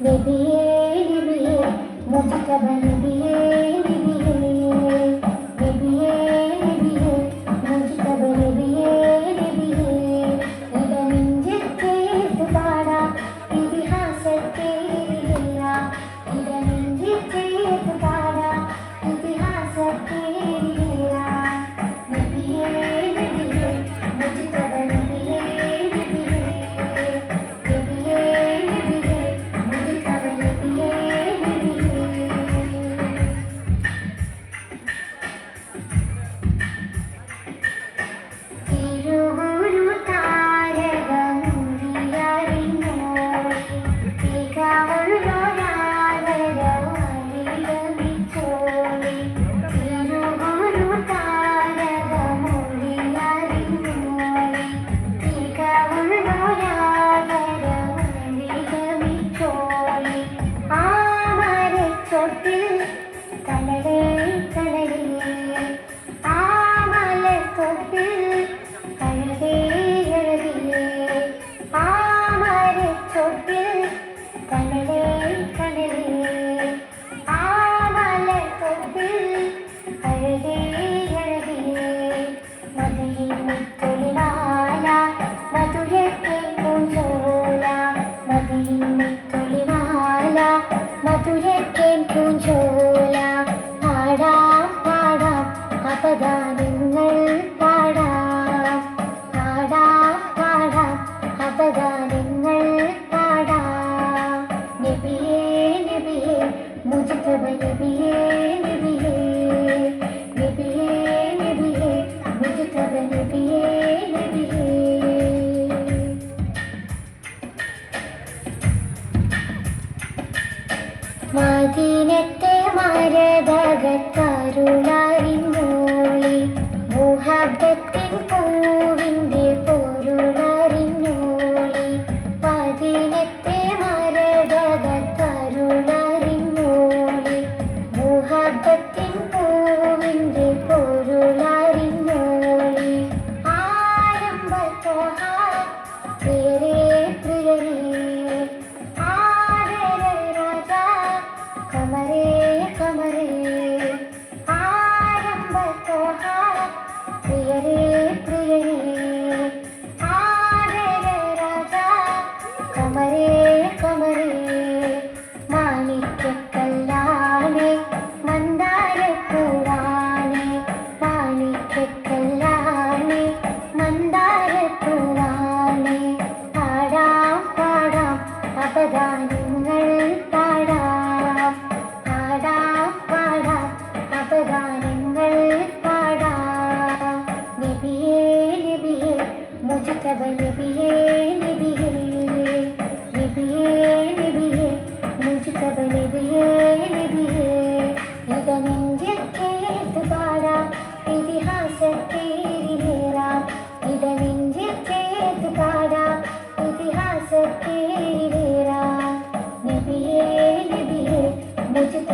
നബിയേ നബിയേ മുജ്തബ നബിയേ നബിയേ നബിയേ നബിയേ മുജ്തബ നബിയേ നബിയേ ഇടനെഞ്ചിട്ടേത്ത് പാടാം ഇതിഹാസത്തെ ഇടനെഞ്ചിട്ടേത്ത് പാടാം ഇതിഹാസത്തെ നബിയേ നബിയേ മുജ്തബ നബിയേ നബിയേ നബിയേ നബിയേ മുജ്തബ നബിയേ നബിയേ തിരുവൊരു താരകമുറിയറിഞ്ഞോളി തികവുള്ളൊരാദരവരിലമിച്ചോളി തിരുവൊരു താരകമുറിയറിഞ്ഞോളി തികവുള്ളൊരാദരവരിലമിച്ചോളി ആ മരച്ചൊട്ടിൽ കടലേ കടലേ ആ മലത്തൊട്ടിൽ കഴുകേ എഴുതിയേ ആ മരച്ചൊട്ടിൽ കടലേ കടലേ ആ മലത്തൊട്ടിൽ കഴുകേ എഴുതിയേ മതിയിൽ മുത്തൊളിമാല മധുരത്തെ പൂഞ്ചോല മതിയിൽ മുത്തൊളിമാല മധുരത്തെ പൂഞ്ചോല പാടാം പാടാം അപദാനങ്ങൾ പാടാം പാടാം പാടാം അപദാനങ്ങൾ പാടാം നബിയേ നബിയേ മുജ്തബ നബിയേ നബിയേ നബിയേ നബിയേ മുജ്തബ നബിയേ നബിയേ മദീനത്തെ മരതകത്തരുളറിഞ്ഞോളി മുഹബ്ബത്തിൻ പൂവിൻ്റെ പൊരുളറിഞ്ഞോളി മദീനത്തെ മരതകത്തരുളറിഞ്ഞോളി മുഹബ്ബത്തിൻ പൂവിൻ്റെ പൊരുളറിഞ്ഞോളി ആരംഭത്തോഹ പ്രിയരേ പ്രിയരേ കമരേ കമരേ ആരംഭത്തോഹ പ്രിയരേ പ്രിയരേ ആരേ രാജാ കമരേ കമരേ മാണിക്യക്കല്ലാണേ മന്ദാരപ്പൂവാണേ മാണിക്യക്കല്ലാണേ മന്ദാരപ്പൂവാണേ പാടാം പാടാം അപദാനങ്ങൾ പാടാം പാടാം പാടാം അപദാനങ്ങൾ പാടാം നബിയേ നബിയേ മുജ്തബ നബിയേ നബിയേ നബിയേ നബിയേ മുജ്തബ നബിയേ നബിയേ ഇടനെഞ്ചിട്ടേത്ത് പാടാം ഇതിഹാസത്തേരിലേറാം ഇടനെഞ്ചിട്ടേത്ത് പാടാം ഇതിഹാസത്തേരിലേറാം നബിയേ നബിയേ മുജ്തബ